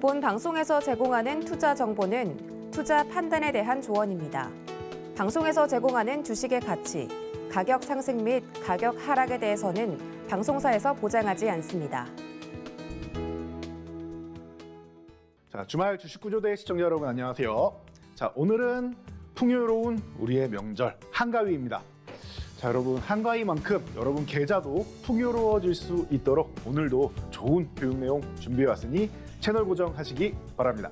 본 방송에서 제공하는 투자 정보는 투자 판단에 대한 조언입니다. 방송에서 제공하는 주식의 가치, 가격 상승 및 가격 하락에 대해서는 방송사에서 보장하지 않습니다. 자, 주말 주식구조대 시청자 여러분 안녕하세요. 자, 오늘은 풍요로운 우리의 명절 한가위입니다. 자, 여러분 한가위만큼 여러분 계좌도 풍요로워질 수 있도록 오늘도 좋은 교육 내용 준비해 왔으니 채널 고정하시기 바랍니다.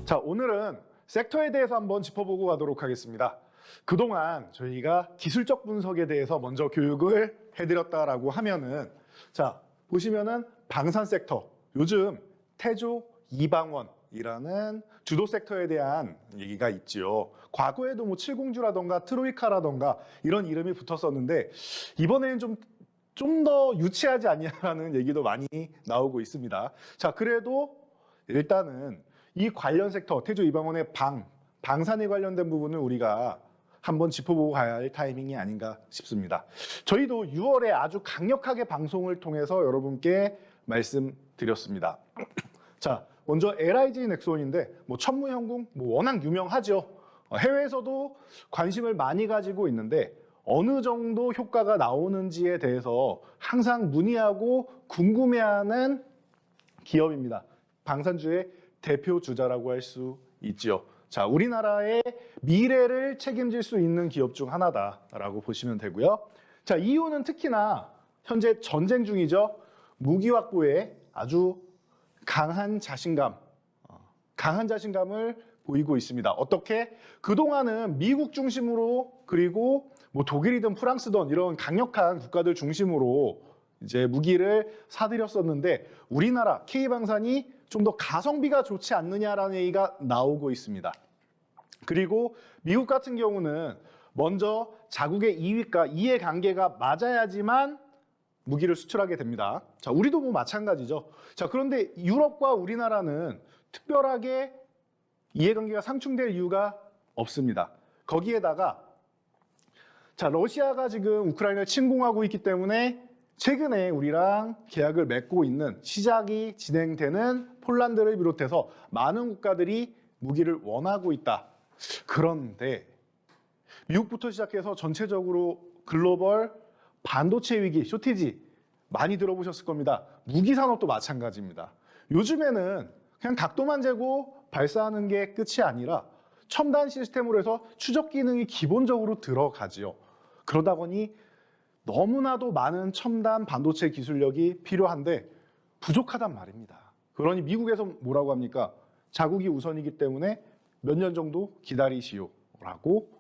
자, 오늘은 섹터에 대해서 한번 짚어보고 가도록 하겠습니다. 그동안 저희가 기술적 분석에 대해서 먼저 교육을 해드렸다라고 하면은, 자, 보시면은 방산 섹터, 요즘 태조 이방원이라는 주도 섹터에 대한 얘기가 있지요. 과거에도 뭐 칠공주라던가 트로이카라던가 이런 이름이 붙었었는데 이번에는 좀 더 유치하지 않냐라는 얘기도 많이 나오고 있습니다. 자, 그래도 일단은 이 관련 섹터, 태조 이방원의 방산에 관련된 부분을 우리가 한번 짚어보고 가야 할 타이밍이 아닌가 싶습니다. 저희도 6월에 아주 강력하게 방송을 통해서 여러분께 말씀드렸습니다. 자, 먼저 LIG 넥스원인데 뭐 천무형궁 뭐 워낙 유명하죠. 해외에서도 관심을 많이 가지고 있는데 어느 정도 효과가 나오는지에 대해서 항상 문의하고 궁금해하는 기업입니다. 방산주의 대표 주자라고 할 수 있지요. 자, 우리나라의 미래를 책임질 수 있는 기업 중 하나다라고 보시면 되고요. 자, 이유는 특히나 현재 전쟁 중이죠. 무기 확보에 아주 강한 자신감을 보이고 있습니다. 어떻게? 그동안은 미국 중심으로 그리고 뭐 독일이든 프랑스든 이런 강력한 국가들 중심으로 이제 무기를 사들였었는데 우리나라 K방산이 좀 더 가성비가 좋지 않느냐라는 얘기가 나오고 있습니다. 그리고 미국 같은 경우는 먼저 자국의 이해관계가 맞아야지만 무기를 수출하게 됩니다. 자, 우리도 뭐 마찬가지죠. 자, 그런데 유럽과 우리나라는 특별하게 이해관계가 상충될 이유가 없습니다. 거기에다가 자, 러시아가 지금 우크라이나를 침공하고 있기 때문에 최근에 우리랑 계약을 맺고 있는 시작이 진행되는 폴란드를 비롯해서 많은 국가들이 무기를 원하고 있다. 그런데 미국부터 시작해서 전체적으로 글로벌 반도체 위기, 쇼티지 많이 들어보셨을 겁니다. 무기 산업도 마찬가지입니다. 요즘에는 그냥 각도만 재고 발사하는 게 끝이 아니라 첨단 시스템으로 해서 추적 기능이 기본적으로 들어가지요. 그러다 보니 너무나도 많은 첨단 반도체 기술력이 필요한데 부족하단 말입니다. 그러니 미국에서 뭐라고 합니까? 자국이 우선이기 때문에 몇 년 정도 기다리시오라고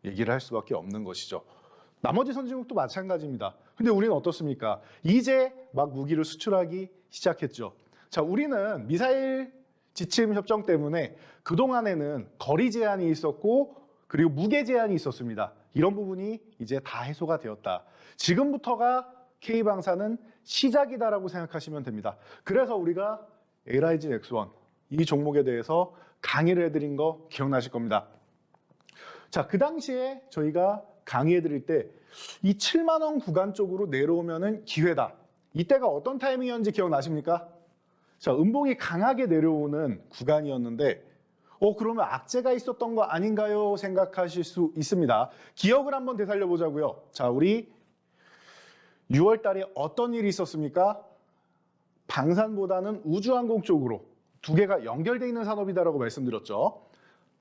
얘기를 할 수밖에 없는 것이죠. 나머지 선진국도 마찬가지입니다. 근데 우리는 어떻습니까? 이제 막 무기를 수출하기 시작했죠. 자, 우리는 미사일 지침 협정 때문에 그동안에는 거리 제한이 있었고 그리고 무게 제한이 있었습니다. 이런 부분이 이제 다 해소가 되었다. 지금부터가 K방산은 시작이다라고 생각하시면 됩니다. 그래서 우리가 LIG 넥스원 이 종목에 대해서 강의를 해드린 거 기억나실 겁니다. 자, 그 당시에 저희가 강의해드릴 때 이 7만 원 구간 쪽으로 내려오면은 기회다. 이때가 어떤 타이밍이었는지 기억나십니까? 자, 음봉이 강하게 내려오는 구간이었는데 그러면 악재가 있었던 거 아닌가요? 생각하실 수 있습니다. 기억을 한번 되살려 보자고요. 자, 우리 6월 달에 어떤 일이 있었습니까? 방산보다는 우주항공 쪽으로 두 개가 연결되어 있는 산업이다라고 말씀드렸죠.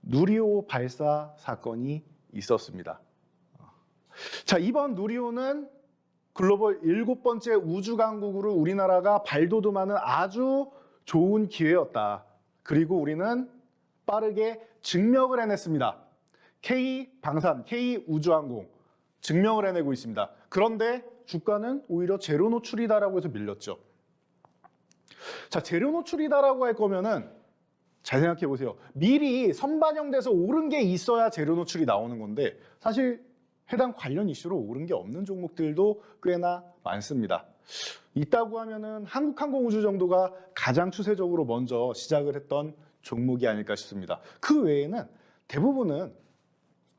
누리호 발사 사건이 있었습니다. 자, 이번 누리호는 글로벌 7번째 우주강국으로 우리나라가 발돋움하는 아주 좋은 기회였다. 그리고 우리는 빠르게 증명을 해냈습니다. K방산, K우주항공 증명을 해내고 있습니다. 그런데 주가는 오히려 제로 노출이다라고 해서 밀렸죠. 자, 제로 노출이다라고 할 거면은 잘 생각해 보세요. 미리 선반영돼서 오른 게 있어야 제로 노출이 나오는 건데 사실 해당 관련 이슈로 오른 게 없는 종목들도 꽤나 많습니다. 있다고 하면은 한국항공우주 정도가 가장 추세적으로 먼저 시작을 했던 종목이 아닐까 싶습니다. 그 외에는 대부분은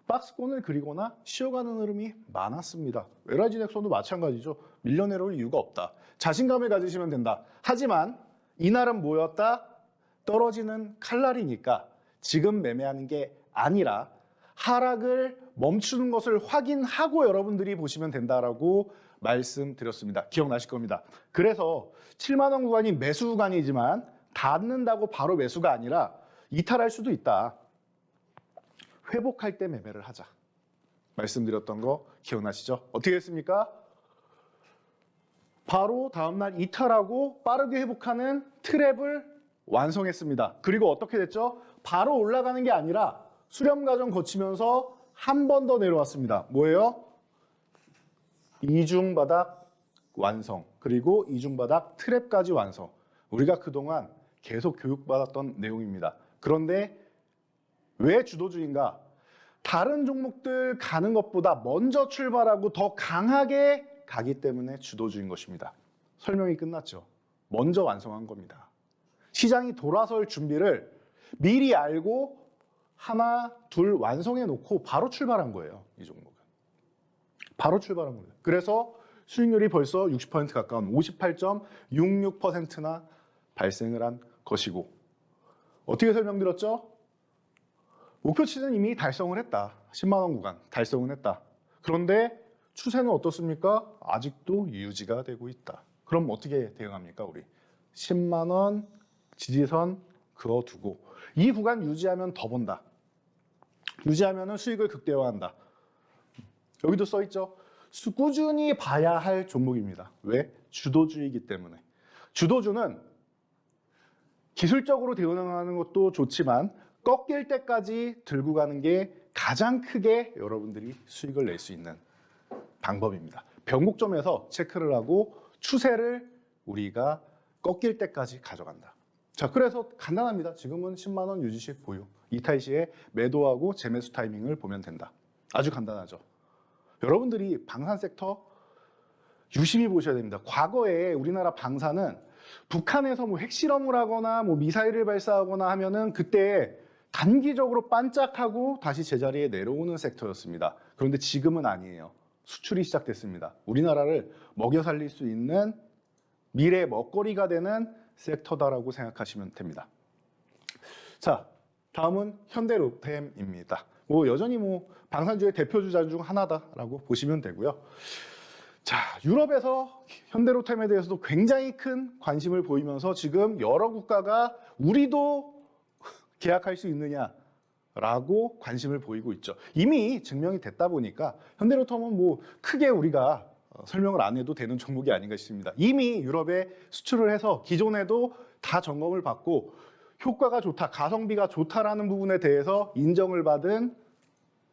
박스권을 그리거나 쉬어가는 흐름이 많았습니다. LIG넥슨도 마찬가지죠. 밀려내려올 이유가 없다. 자신감을 가지시면 된다. 하지만 이날은 뭐였다? 떨어지는 칼날이니까 지금 매매하는 게 아니라 하락을 멈추는 것을 확인하고 여러분들이 보시면 된다라고 말씀드렸습니다. 기억나실 겁니다. 그래서 7만 원 구간이 매수 구간이지만 닿는다고 바로 매수가 아니라 이탈할 수도 있다. 회복할 때 매매를 하자. 말씀드렸던 거 기억나시죠? 어떻게 했습니까? 바로 다음날 이탈하고 빠르게 회복하는 트랩을 완성했습니다. 그리고 어떻게 됐죠? 바로 올라가는 게 아니라 수렴 과정 거치면서 한 번 더 내려왔습니다. 뭐예요? 이중바닥 완성, 그리고 이중바닥 트랩까지 완성. 우리가 그동안 계속 교육받았던 내용입니다. 그런데 왜 주도주의인가? 다른 종목들 가는 것보다 먼저 출발하고 더 강하게 가기 때문에 주도주의인 것입니다. 설명이 끝났죠. 먼저 완성한 겁니다. 시장이 돌아설 준비를 미리 알고 하나, 둘 완성해 놓고 바로 출발한 거예요. 이 종목은. 바로 출발한 거예요. 그래서 수익률이 벌써 60% 가까운 58.66%나 발생을 한 것이고, 어떻게 설명드렸죠? 목표치는 이미 달성을 했다. 10만 원 구간 달성을 했다. 그런데 추세는 어떻습니까? 아직도 유지가 되고 있다. 그럼 어떻게 대응합니까? 우리 10만 원 지지선 그어두고 이 구간 유지하면 더 본다. 유지하면 수익을 극대화한다. 여기도 써 있죠. 꾸준히 봐야 할 종목입니다. 왜? 주도주의이기 때문에. 주도주는 기술적으로 대응하는 것도 좋지만 꺾일 때까지 들고 가는 게 가장 크게 여러분들이 수익을 낼 수 있는 방법입니다. 변곡점에서 체크를 하고 추세를 우리가 꺾일 때까지 가져간다. 자, 그래서 간단합니다. 지금은 10만 원 유지식 보유. 이탈 시에 매도하고 재매수 타이밍을 보면 된다. 아주 간단하죠. 여러분들이 방산 섹터 유심히 보셔야 됩니다. 과거에 우리나라 방산은 북한에서 뭐 핵실험을 하거나 뭐 미사일을 발사하거나 하면은 그때 단기적으로 반짝하고 다시 제자리에 내려오는 섹터였습니다. 그런데 지금은 아니에요. 수출이 시작됐습니다. 우리나라를 먹여 살릴 수 있는 미래 먹거리가 되는 섹터다라고 생각하시면 됩니다. 자, 다음은 현대로템입니다. 여전히 방산주의 대표주자 중 하나다라고 보시면 되고요. 자, 유럽에서 현대로템에 대해서도 굉장히 큰 관심을 보이면서 지금 여러 국가가 우리도 계약할 수 있느냐라고 관심을 보이고 있죠. 이미 증명이 됐다 보니까 현대로템은 크게 우리가 설명을 안 해도 되는 종목이 아닌가 싶습니다. 이미 유럽에 수출을 해서 기존에도 다 점검을 받고 효과가 좋다, 가성비가 좋다라는 부분에 대해서 인정을 받은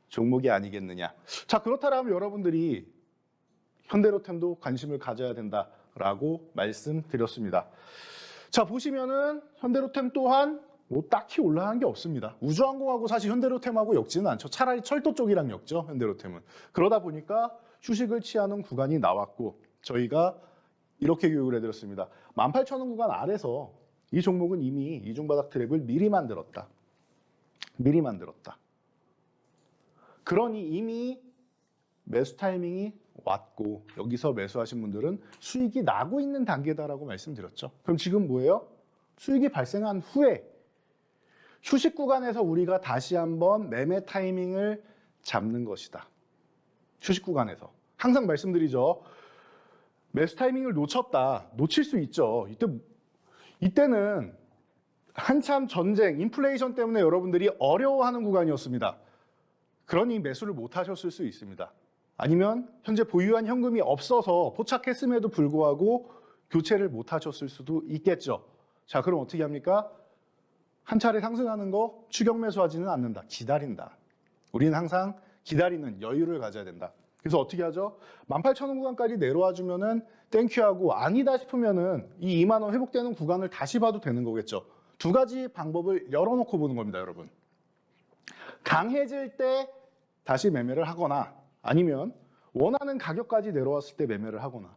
종목이 아니겠느냐. 자, 그렇다면 여러분들이 현대로템도 관심을 가져야 된다라고 말씀드렸습니다. 자, 보시면은 현대로템 또한 딱히 올라간 게 없습니다. 우주항공하고 사실 현대로템하고 엮지는 않죠. 차라리 철도 쪽이랑 엮죠, 현대로템은. 그러다 보니까 휴식을 취하는 구간이 나왔고 저희가 이렇게 교육을 해드렸습니다. 18,000원 구간 아래서 이 종목은 이미 이중바닥 트랩을 미리 만들었다. 미리 만들었다. 그러니 이미 매수 타이밍이 왔고 여기서 매수하신 분들은 수익이 나고 있는 단계다라고 말씀드렸죠. 그럼 지금 뭐예요? 수익이 발생한 후에 휴식 구간에서 우리가 다시 한번 매매 타이밍을 잡는 것이다. 휴식 구간에서. 항상 말씀드리죠. 매수 타이밍을 놓쳤다. 놓칠 수 있죠. 이때는 한참 전쟁, 인플레이션 때문에 여러분들이 어려워하는 구간이었습니다. 그러니 매수를 못 하셨을 수 있습니다. 아니면 현재 보유한 현금이 없어서 포착했음에도 불구하고 교체를 못 하셨을 수도 있겠죠. 자, 그럼 어떻게 합니까? 한 차례 상승하는 거 추격 매수하지는 않는다. 기다린다. 우리는 항상 기다리는 여유를 가져야 된다. 그래서 어떻게 하죠? 18,000원 구간까지 내려와 주면은 땡큐하고 아니다 싶으면은 이 2만 원 회복되는 구간을 다시 봐도 되는 거겠죠. 두 가지 방법을 열어놓고 보는 겁니다, 여러분. 강해질 때 다시 매매를 하거나 아니면 원하는 가격까지 내려왔을 때 매매를 하거나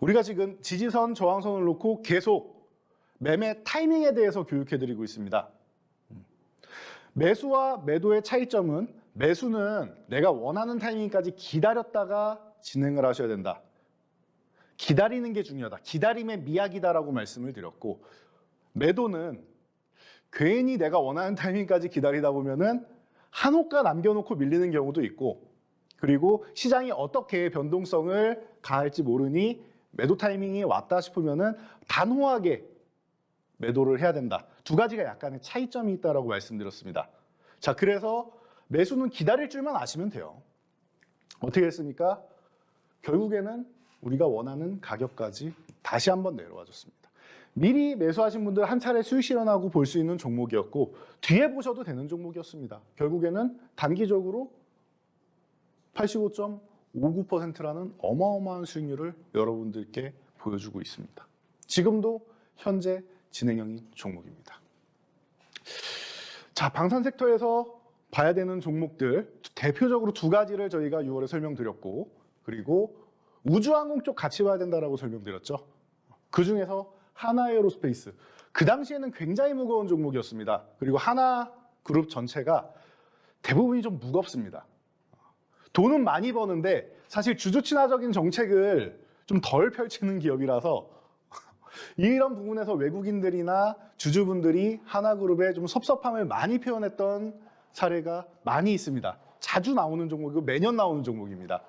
우리가 지금 지지선, 저항선을 놓고 계속 매매 타이밍에 대해서 교육해드리고 있습니다. 매수와 매도의 차이점은 매수는 내가 원하는 타이밍까지 기다렸다가 진행을 하셔야 된다. 기다리는 게 중요하다. 기다림의 미학이다라고 말씀을 드렸고, 매도는 괜히 내가 원하는 타이밍까지 기다리다 보면은 한 호가 남겨놓고 밀리는 경우도 있고, 그리고 시장이 어떻게 변동성을 가할지 모르니 매도 타이밍이 왔다 싶으면은 단호하게 매도를 해야 된다. 두 가지가 약간의 차이점이 있다라고 말씀드렸습니다. 자, 그래서 매수는 기다릴 줄만 아시면 돼요. 어떻게 했습니까? 결국에는 우리가 원하는 가격까지 다시 한번 내려와 줬습니다. 미리 매수하신 분들 한 차례 수익 실현하고 볼 수 있는 종목이었고, 뒤에 보셔도 되는 종목이었습니다. 결국에는 단기적으로 85.59%라는 어마어마한 수익률을 여러분들께 보여주고 있습니다. 지금도 현재 진행형인 종목입니다. 자, 방산 섹터에서 봐야 되는 종목들 대표적으로 두 가지를 저희가 6월에 설명드렸고, 그리고 우주항공 쪽 같이 봐야 된다라고 설명드렸죠. 그 중에서 하나에어로스페이스, 그 당시에는 굉장히 무거운 종목이었습니다. 그리고 하나그룹 전체가 대부분이 좀 무겁습니다. 돈은 많이 버는데 사실 주주친화적인 정책을 좀 덜 펼치는 기업이라서 이런 부분에서 외국인들이나 주주분들이 하나그룹에 좀 섭섭함을 많이 표현했던 사례가 많이 있습니다. 자주 나오는 종목이고 매년 나오는 종목입니다.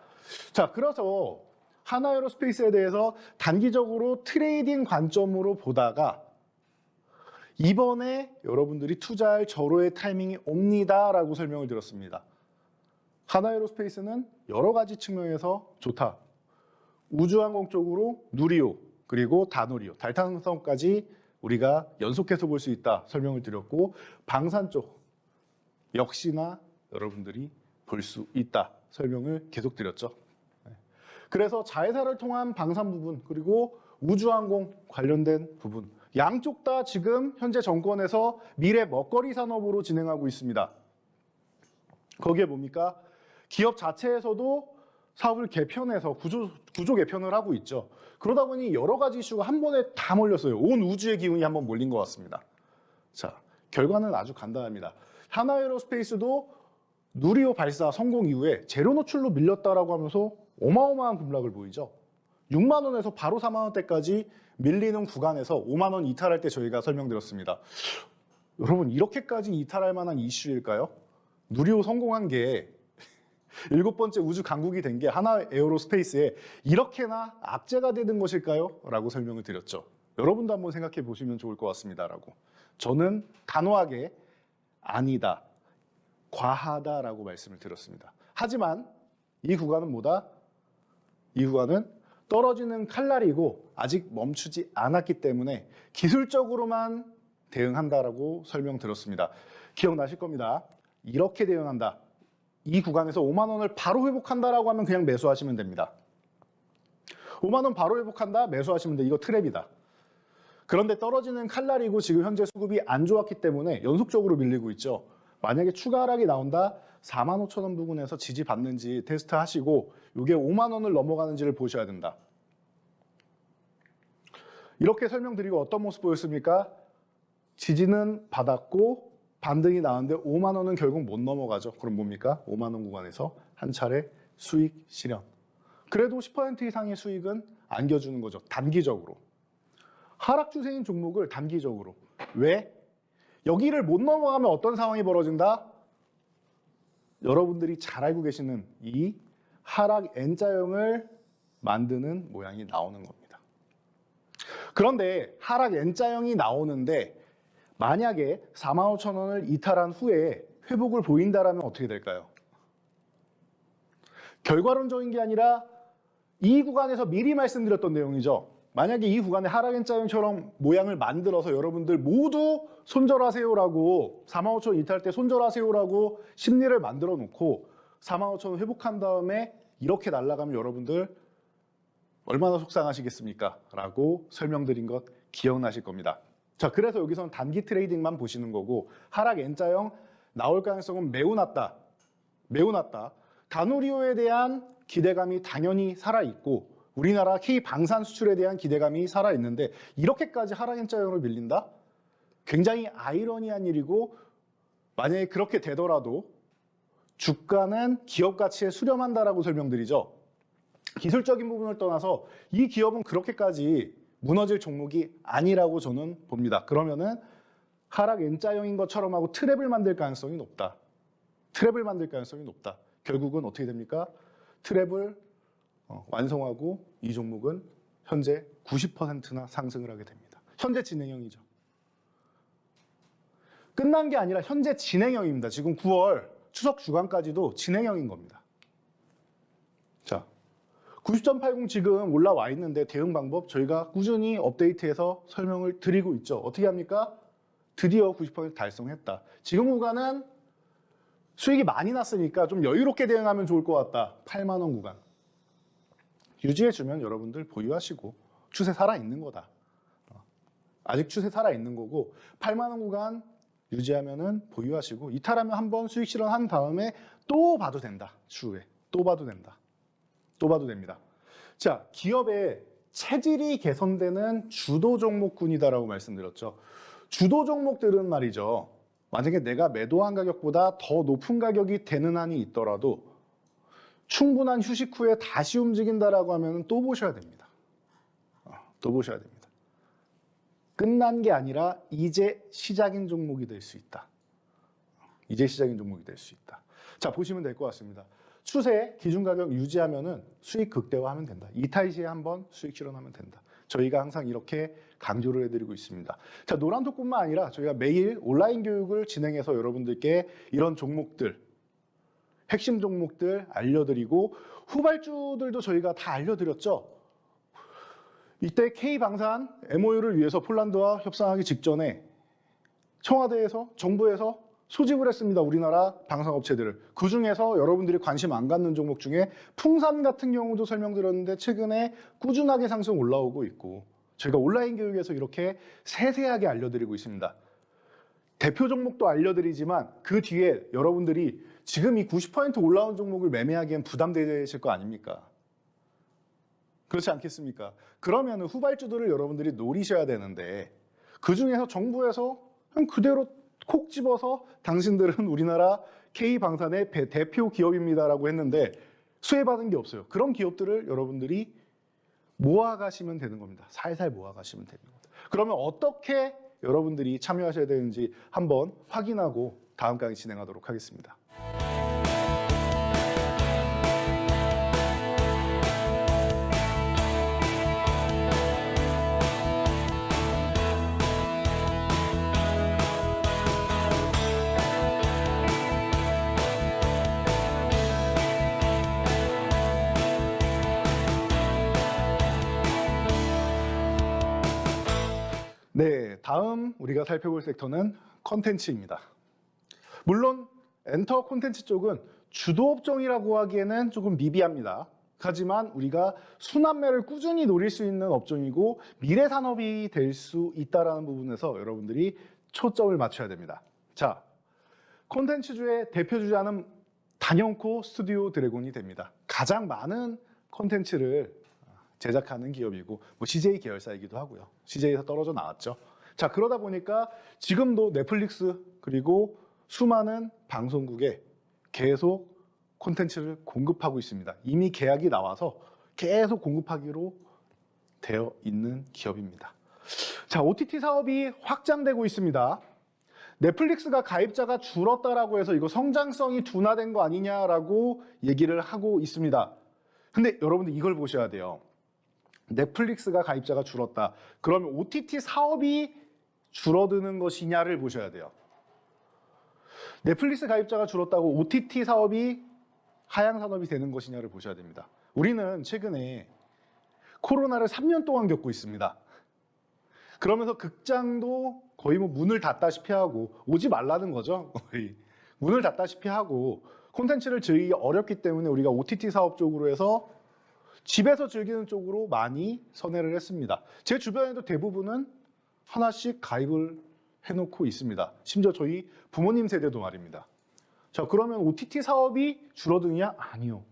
자, 그래서 하나에어로스페이스에 대해서 단기적으로 트레이딩 관점으로 보다가 이번에 여러분들이 투자할 절호의 타이밍이 옵니다라고 설명을 드렸습니다. 하나에어로스페이스는 여러 가지 측면에서 좋다. 우주항공 쪽으로 누리호, 그리고 다누리호, 달탐성까지 우리가 연속해서 볼 수 있다 설명을 드렸고, 방산 쪽 역시나 여러분들이 볼 수 있다 설명을 계속 드렸죠. 그래서 자회사를 통한 방산 부분, 그리고 우주항공 관련된 부분, 양쪽 다 지금 현재 정권에서 미래 먹거리 산업으로 진행하고 있습니다. 거기에 뭡니까? 기업 자체에서도 사업을 개편해서 구조 개편을 하고 있죠. 그러다 보니 여러 가지 이슈가 한 번에 다 몰렸어요. 온 우주의 기운이 한번 몰린 것 같습니다. 자, 결과는 아주 간단합니다. 하나에어로스페이스도 누리호 발사 성공 이후에 재료 노출로 밀렸다라고 하면서 어마어마한 급락을 보이죠. 6만 원에서 바로 4만 원대까지 밀리는 구간에서 5만 원 이탈할 때 저희가 설명드렸습니다. 여러분, 이렇게까지 이탈할 만한 이슈일까요? 누리호 성공한 게 7번째 우주 강국이 된 게 하나에어로스페이스에 이렇게나 악재가 되는 것일까요? 라고 설명을 드렸죠. 여러분도 한번 생각해 보시면 좋을 것 같습니다라고. 저는 단호하게 아니다, 과하다라고 말씀을 드렸습니다. 하지만 이 구간은 뭐다? 이 구간은 떨어지는 칼날이고 아직 멈추지 않았기 때문에 기술적으로만 대응한다라고 설명드렸습니다. 기억나실 겁니다. 이렇게 대응한다. 이 구간에서 5만 원을 바로 회복한다라고 하면 그냥 매수하시면 됩니다. 5만 원 바로 회복한다? 매수하시면 돼. 이거 트랩이다. 그런데 떨어지는 칼날이고 지금 현재 수급이 안 좋았기 때문에 연속적으로 밀리고 있죠. 만약에 추가 하락이 나온다? 4만 5천 원 부근에서 지지받는지 테스트 하시고 이게 5만 원을 넘어가는지를 보셔야 된다. 이렇게 설명드리고 어떤 모습 보였습니까? 지지는 받았고 반등이 나왔는데 5만 원은 결국 못 넘어가죠. 그럼 뭡니까? 5만 원 구간에서 한 차례 수익 실현. 그래도 10% 이상의 수익은 안겨주는 거죠. 단기적으로. 하락 추세인 종목을 단기적으로. 왜? 여기를 못 넘어가면 어떤 상황이 벌어진다? 여러분들이 잘 알고 계시는 이 하락 N자형을 만드는 모양이 나오는 겁니다. 그런데 하락 N자형이 나오는데 만약에 4만 5천 원을 이탈한 후에 회복을 보인다라면 어떻게 될까요? 결과론적인 게 아니라 이 구간에서 미리 말씀드렸던 내용이죠. 만약에 이 구간에 하락 N자형처럼 모양을 만들어서 여러분들 모두 손절하세요라고 4만 5천 원 이탈할 때 손절하세요라고 심리를 만들어 놓고 4만 5천 원 회복한 다음에 이렇게 날아가면 여러분들 얼마나 속상하시겠습니까? 라고 설명드린 것 기억나실 겁니다. 자, 그래서 여기서는 단기 트레이딩만 보시는 거고 하락 N자형 나올 가능성은 매우 낮다. 매우 낮다. 다누리호에 대한 기대감이 당연히 살아있고 우리나라 K 방산 수출에 대한 기대감이 살아있는데 이렇게까지 하락 N자형으로 밀린다? 굉장히 아이러니한 일이고 만약에 그렇게 되더라도 주가는 기업 가치에 수렴한다라고 설명드리죠. 기술적인 부분을 떠나서 이 기업은 그렇게까지 무너질 종목이 아니라고 저는 봅니다. 그러면은 하락 N자형인 것처럼 하고 트랩을 만들 가능성이 높다. 트랩을 만들 가능성이 높다. 결국은 어떻게 됩니까? 트랩을 완성하고 이 종목은 현재 90%나 상승을 하게 됩니다. 현재 진행형이죠. 끝난 게 아니라 현재 진행형입니다. 지금 9월 추석 주간까지도 진행형인 겁니다. 자, 90.80 지금 올라와 있는데 대응 방법 저희가 꾸준히 업데이트해서 설명을 드리고 있죠. 어떻게 합니까? 드디어 90% 달성했다. 지금 구간은 수익이 많이 났으니까 좀 여유롭게 대응하면 좋을 것 같다. 8만 원 구간. 유지해주면 여러분들 보유하시고 추세 살아있는 거다. 아직 추세 살아있는 거고 8만 원 구간 유지하면은 보유하시고 이탈하면 한번 수익 실현한 다음에 또 봐도 된다. 추후에 또 봐도 된다. 또 봐도 됩니다. 자, 기업의 체질이 개선되는 주도 종목군이다라고 말씀드렸죠. 주도 종목들은 말이죠. 만약에 내가 매도한 가격보다 더 높은 가격이 되는 한이 있더라도 충분한 휴식 후에 다시 움직인다라고 하면 또 보셔야 됩니다. 또 보셔야 됩니다. 끝난 게 아니라 이제 시작인 종목이 될 수 있다. 이제 시작인 종목이 될 수 있다. 자, 보시면 될 것 같습니다. 추세 기준 가격 유지하면은 수익 극대화하면 된다. 이탈 시에 한번 수익 실현하면 된다. 저희가 항상 이렇게 강조를 해드리고 있습니다. 자, 노란톡뿐만 아니라 저희가 매일 온라인 교육을 진행해서 여러분들께 이런 종목들, 핵심 종목들 알려드리고 후발주들도 저희가 다 알려드렸죠. 이때 K방산 MOU를 위해서 폴란드와 협상하기 직전에 청와대에서 정부에서 소집을 했습니다. 우리나라 방산업체들을. 그중에서 여러분들이 관심 안 갖는 종목 중에 풍산 같은 경우도 설명드렸는데 최근에 꾸준하게 상승 올라오고 있고 저희가 온라인 교육에서 이렇게 세세하게 알려드리고 있습니다. 대표 종목도 알려드리지만 그 뒤에 여러분들이 지금 이 90% 올라온 종목을 매매하기엔 부담되실 거 아닙니까? 그렇지 않겠습니까? 그러면 후발주들을 여러분들이 노리셔야 되는데 그중에서 정부에서 그냥 그대로 콕 집어서 당신들은 우리나라 K방산의 대표 기업입니다라고 했는데 수혜받은 게 없어요. 그런 기업들을 여러분들이 모아가시면 되는 겁니다. 살살 모아가시면 되는 겁니다. 그러면 어떻게 여러분들이 참여하셔야 되는지 한번 확인하고 다음 강의 진행하도록 하겠습니다. 네, 다음 우리가 살펴볼 섹터는 컨텐츠입니다. 물론 엔터 콘텐츠 쪽은 주도 업종이라고 하기에는 조금 미비합니다. 하지만 우리가 순환매를 꾸준히 노릴 수 있는 업종이고 미래 산업이 될 수 있다는 부분에서 여러분들이 초점을 맞춰야 됩니다. 자, 콘텐츠주의 대표 주자는 단연코 스튜디오 드래곤이 됩니다. 가장 많은 콘텐츠를 제작하는 기업이고 CJ 계열사이기도 하고요. CJ에서 떨어져 나왔죠. 자, 그러다 보니까 지금도 넷플릭스 그리고 수많은 방송국에 계속 콘텐츠를 공급하고 있습니다. 이미 계약이 나와서 계속 공급하기로 되어 있는 기업입니다. 자, OTT 사업이 확장되고 있습니다. 넷플릭스가 가입자가 줄었다라고 해서 이거 성장성이 둔화된 거 아니냐라고 얘기를 하고 있습니다. 근데 여러분들 이걸 보셔야 돼요. 넷플릭스가 가입자가 줄었다. 그러면 OTT 사업이 줄어드는 것이냐를 보셔야 돼요. 넷플릭스 가입자가 줄었다고 OTT 사업이 하향 산업이 되는 것이냐를 보셔야 됩니다. 우리는 최근에 코로나를 3년 동안 겪고 있습니다. 그러면서 극장도 거의 문을 닫다시피 하고 오지 말라는 거죠. 거의 문을 닫다시피 하고 콘텐츠를 즐기기 어렵기 때문에 우리가 OTT 사업 쪽으로 해서 집에서 즐기는 쪽으로 많이 선회를 했습니다. 제 주변에도 대부분은 하나씩 가입을 해놓고 있습니다. 심지어 저희 부모님 세대도 말입니다. 자, 그러면 OTT 사업이 줄어드냐? 아니요.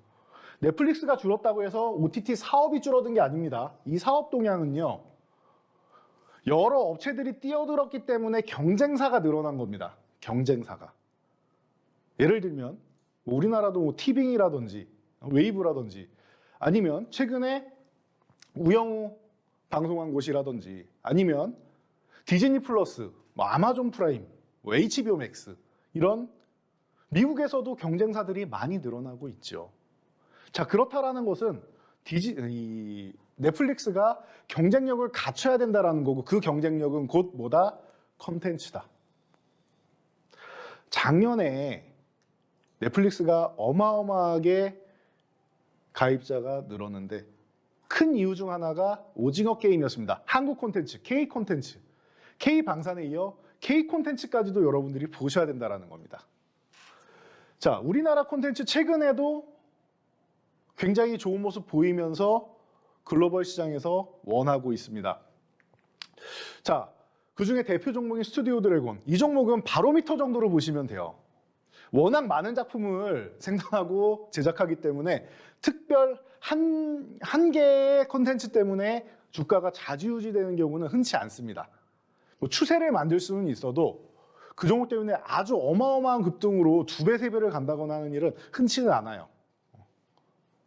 넷플릭스가 줄었다고 해서 OTT 사업이 줄어든 게 아닙니다. 이 사업 동향은요, 여러 업체들이 뛰어들었기 때문에 경쟁사가 늘어난 겁니다. 경쟁사가. 예를 들면 우리나라도 뭐 티빙이라든지 웨이브라든지 아니면 최근에 우영우 방송한 곳이라든지 아니면 디즈니 플러스, 뭐 아마존 프라임, 뭐 HBO 맥스 이런 미국에서도 경쟁사들이 많이 늘어나고 있죠. 자, 그렇다라는 것은 넷플릭스가 경쟁력을 갖춰야 된다라는 거고 그 경쟁력은 곧 뭐다? 컨텐츠다. 작년에 넷플릭스가 어마어마하게 가입자가 늘었는데 큰 이유 중 하나가 오징어 게임이었습니다. 한국 콘텐츠, K 콘텐츠. K 방산에 이어 K 콘텐츠까지도 여러분들이 보셔야 된다는 겁니다. 자, 우리나라 콘텐츠 최근에도 굉장히 좋은 모습 보이면서 글로벌 시장에서 원하고 있습니다. 자, 그중에 대표 종목인 스튜디오 드래곤. 이 종목은 바로미터 정도로 보시면 돼요. 워낙 많은 작품을 생산하고 제작하기 때문에 특별 한 개의 콘텐츠 때문에 주가가 좌지우지되는 경우는 흔치 않습니다. 뭐 추세를 만들 수는 있어도 그 종목 때문에 아주 어마어마한 급등으로 2배, 3배를 간다거나 하는 일은 흔치는 않아요.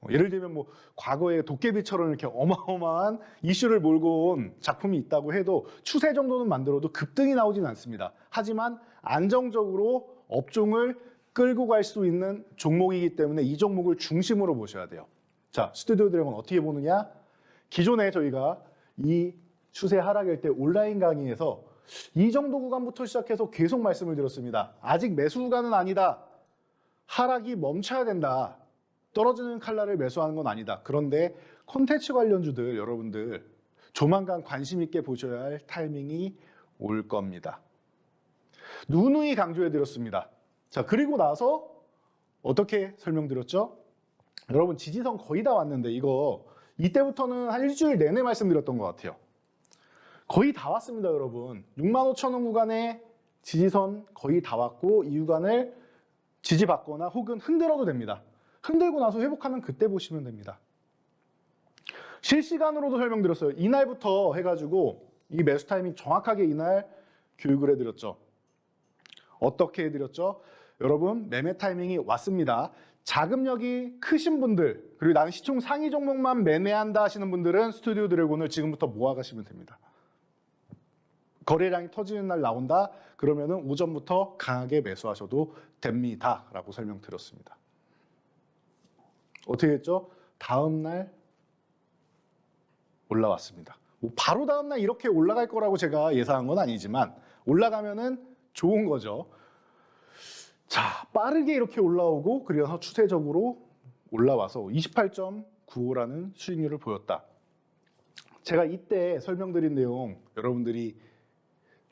예를 들면 뭐 과거에 도깨비처럼 이렇게 어마어마한 이슈를 몰고 온 작품이 있다고 해도 추세 정도는 만들어도 급등이 나오진 않습니다. 하지만 안정적으로 업종을 끌고 갈 수 있는 종목이기 때문에 이 종목을 중심으로 보셔야 돼요. 자, 스튜디오 드래곤 어떻게 보느냐? 기존에 저희가 이 추세 하락일 때 온라인 강의에서 이 정도 구간부터 시작해서 계속 말씀을 드렸습니다. 아직 매수 구간은 아니다. 하락이 멈춰야 된다. 떨어지는 칼날을 매수하는 건 아니다. 그런데 콘텐츠 관련주들 여러분들 조만간 관심 있게 보셔야 할 타이밍이 올 겁니다. 누누이 강조해 드렸습니다. 자, 그리고 나서 어떻게 설명드렸죠? 여러분 지지선 거의 다 왔는데 이때부터는 한 일주일 내내 말씀드렸던 것 같아요. 거의 다 왔습니다, 여러분. 65,000원 구간에 지지선 거의 다 왔고 이 구간을 지지받거나 혹은 흔들어도 됩니다. 흔들고 나서 회복하면 그때 보시면 됩니다. 실시간으로도 설명드렸어요. 이날부터 해가지고 이 매수 타이밍 정확하게 이날 교육을 해드렸죠. 어떻게 해드렸죠? 여러분 매매 타이밍이 왔습니다. 자금력이 크신 분들 그리고 나는 시총 상위 종목만 매매한다 하시는 분들은 스튜디오 드래곤을 지금부터 모아가시면 됩니다. 거래량이 터지는 날 나온다? 그러면은 오전부터 강하게 매수하셔도 됩니다. 라고 설명드렸습니다. 어떻게 했죠? 다음날 올라왔습니다. 뭐 바로 다음날 이렇게 올라갈 거라고 제가 예상한 건 아니지만 올라가면은 좋은 거죠. 자, 빠르게 이렇게 올라오고 그래서 추세적으로 올라와서 28.95라는 수익률을 보였다. 제가 이때 설명드린 내용 여러분들이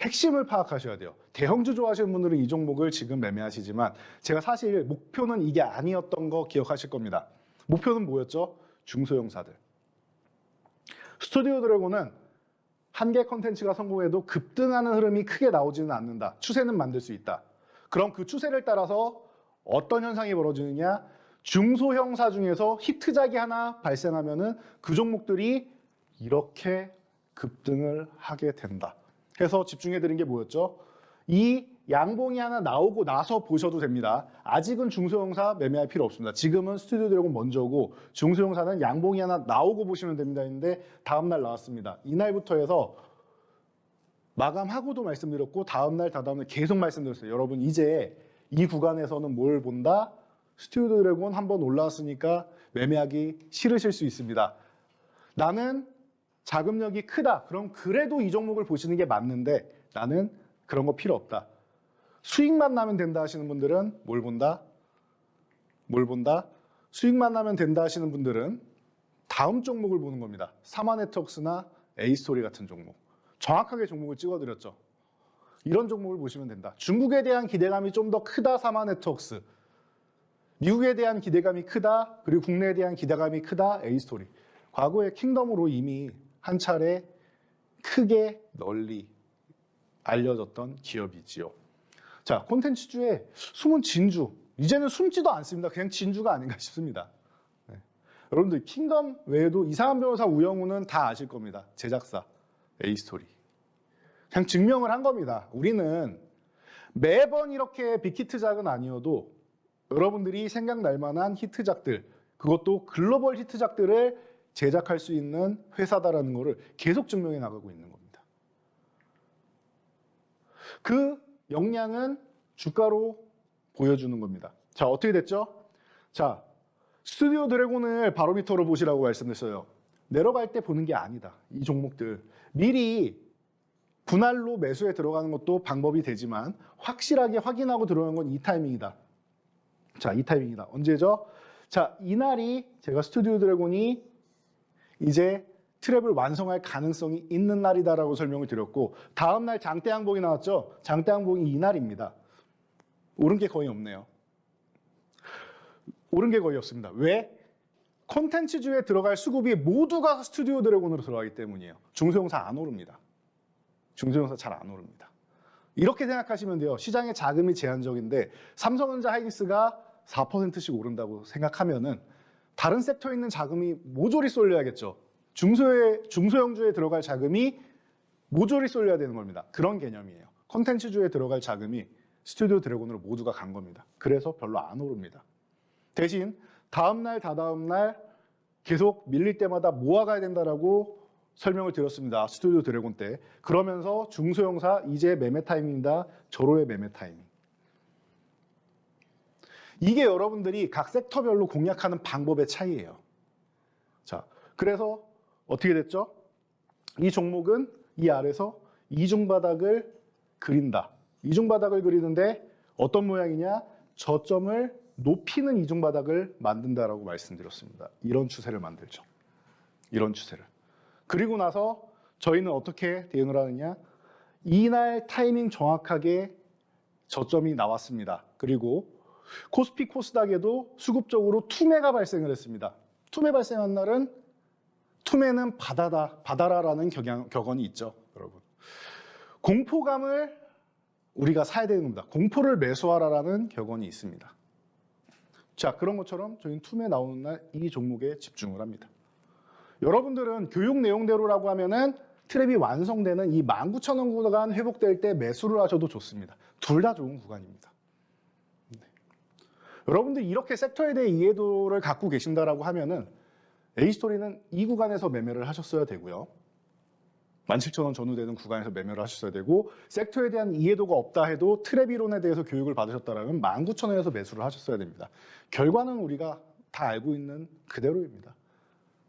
핵심을 파악하셔야 돼요. 대형주 좋아하시는 분들은 이 종목을 지금 매매하시지만 제가 사실 목표는 이게 아니었던 거 기억하실 겁니다. 목표는 뭐였죠? 중소형사들. 스튜디오 드래곤은 한 개 컨텐츠가 성공해도 급등하는 흐름이 크게 나오지는 않는다. 추세는 만들 수 있다. 그럼 그 추세를 따라서 어떤 현상이 벌어지느냐? 중소형사 중에서 히트작이 하나 발생하면은 그 종목들이 이렇게 급등을 하게 된다. 해서 집중해드린 게 뭐였죠? 이 양봉이 하나 나오고 나서 보셔도 됩니다. 아직은 중소형사 매매할 필요 없습니다. 지금은 스튜디오 드래곤 먼저고 중소형사는 양봉이 하나 나오고 보시면 됩니다. 했는데 다음날 나왔습니다. 이날부터 해서 마감하고도 말씀드렸고 다음날 다다음날 계속 말씀드렸어요. 여러분 이제 이 구간에서는 뭘 본다? 스튜디오 드래곤 한번 올라왔으니까 매매하기 싫으실 수 있습니다. 나는 자금력이 크다. 그럼 그래도 이 종목을 보시는 게 맞는데 나는 그런 거 필요 없다. 수익만 나면 된다 하시는 분들은 뭘 본다? 뭘 본다? 수익만 나면 된다 하시는 분들은 다음 종목을 보는 겁니다. 사마네트웍스나 A스토리 같은 종목. 정확하게 종목을 찍어드렸죠. 이런 종목을 보시면 된다. 중국에 대한 기대감이 좀 더 크다 사마네트웍스. 미국에 대한 기대감이 크다. 그리고 국내에 대한 기대감이 크다 A스토리. 과거에 킹덤으로 이미 한 차례 크게 널리 알려졌던 기업이지요. 자, 콘텐츠주에 숨은 진주. 이제는 숨지도 않습니다. 그냥 진주가 아닌가 싶습니다. 네. 여러분들 킹덤 외에도 이상한 변호사 우영우는 다 아실 겁니다. 제작사 A스토리. 그냥 증명을 한 겁니다. 우리는 매번 이렇게 빅히트작은 아니어도 여러분들이 생각날 만한 히트작들, 그것도 글로벌 히트작들을 제작할 수 있는 회사다라는 것을 계속 증명해 나가고 있는 겁니다. 그 역량은 주가로 보여주는 겁니다. 자, 어떻게 됐죠? 자, 스튜디오 드래곤을 바로미터로 보시라고 말씀드렸어요. 내려갈 때 보는 게 아니다. 이 종목들. 미리 분할로 매수에 들어가는 것도 방법이 되지만 확실하게 확인하고 들어가는 건 이 타이밍이다. 자, 이 타이밍이다. 언제죠? 자, 이날이 제가 스튜디오 드래곤이 이제 트랩을 완성할 가능성이 있는 날이다라고 설명을 드렸고, 다음날 장대 항복이 나왔죠? 장대 항복이 이날입니다. 오른 게 거의 없네요. 오른 게 거의 없습니다. 왜? 콘텐츠주에 들어갈 수급이 모두가 스튜디오 드래곤으로 들어가기 때문이에요. 중소형사 안 오릅니다. 중소형사 잘 안 오릅니다. 이렇게 생각하시면 돼요. 시장의 자금이 제한적인데 삼성전자 하이닉스가 4%씩 오른다고 생각하면은 다른 섹터에 있는 자금이 모조리 쏠려야겠죠. 중소형주에 들어갈 자금이 모조리 쏠려야 되는 겁니다. 그런 개념이에요. 콘텐츠주에 들어갈 자금이 스튜디오 드래곤으로 모두가 간 겁니다. 그래서 별로 안 오릅니다. 대신 다음날 다다음날 계속 밀릴 때마다 모아가야 된다라고 설명을 드렸습니다. 스튜디오 드래곤 때. 그러면서 중소형사 이제 매매 타이밍이다. 절호의 매매 타이밍. 이게 여러분들이 각 섹터별로 공략하는 방법의 차이예요. 자, 그래서 어떻게 됐죠? 이 종목은 이 아래서 이중바닥을 그린다. 이중바닥을 그리는데 어떤 모양이냐? 저점을 높이는 이중바닥을 만든다라고 말씀드렸습니다. 이런 추세를 만들죠. 이런 추세를. 그리고 나서 저희는 어떻게 대응을 하느냐? 이날 타이밍 정확하게 저점이 나왔습니다. 그리고 코스피 코스닥에도 수급적으로 투매가 발생을 했습니다. 투매 발생한 날은 투매는 받아라라는 격언이 있죠, 여러분. 공포감을 우리가 사야 되는 겁니다. 공포를 매수하라라는 격언이 있습니다. 자, 그런 것처럼 저희는 투매 나오는 날 이 종목에 집중을 합니다. 여러분들은 교육 내용대로라고 하면은 트랩이 완성되는 이 19,000원 구간 회복될 때 매수를 하셔도 좋습니다. 둘 다 좋은 구간입니다. 네. 여러분들 이렇게 섹터에 대해 이해도를 갖고 계신다라고 하면은 A스토리는 이 구간에서 매매를 하셨어야 되고요. 17,000원 전후되는 구간에서 매매를 하셨어야 되고, 섹터에 대한 이해도가 없다 해도 트랩 이론에 대해서 교육을 받으셨다면 19,000원에서 매수를 하셨어야 됩니다. 결과는 우리가 다 알고 있는 그대로입니다.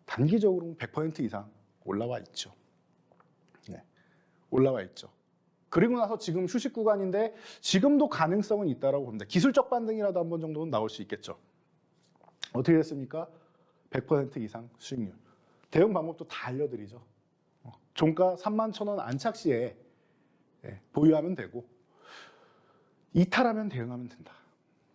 단기적으로 100% 이상 올라와 있죠. 네, 올라와 있죠. 그리고 나서 지금 휴식 구간인데 지금도 가능성은 있다라고 봅니다. 기술적 반등이라도 한 번 정도는 나올 수 있겠죠. 어떻게 됐습니까? 100% 이상 수익률. 대응 방법도 다 알려드리죠. 종가 31,000원 안착 시에 보유하면 되고, 이탈하면 대응하면 된다.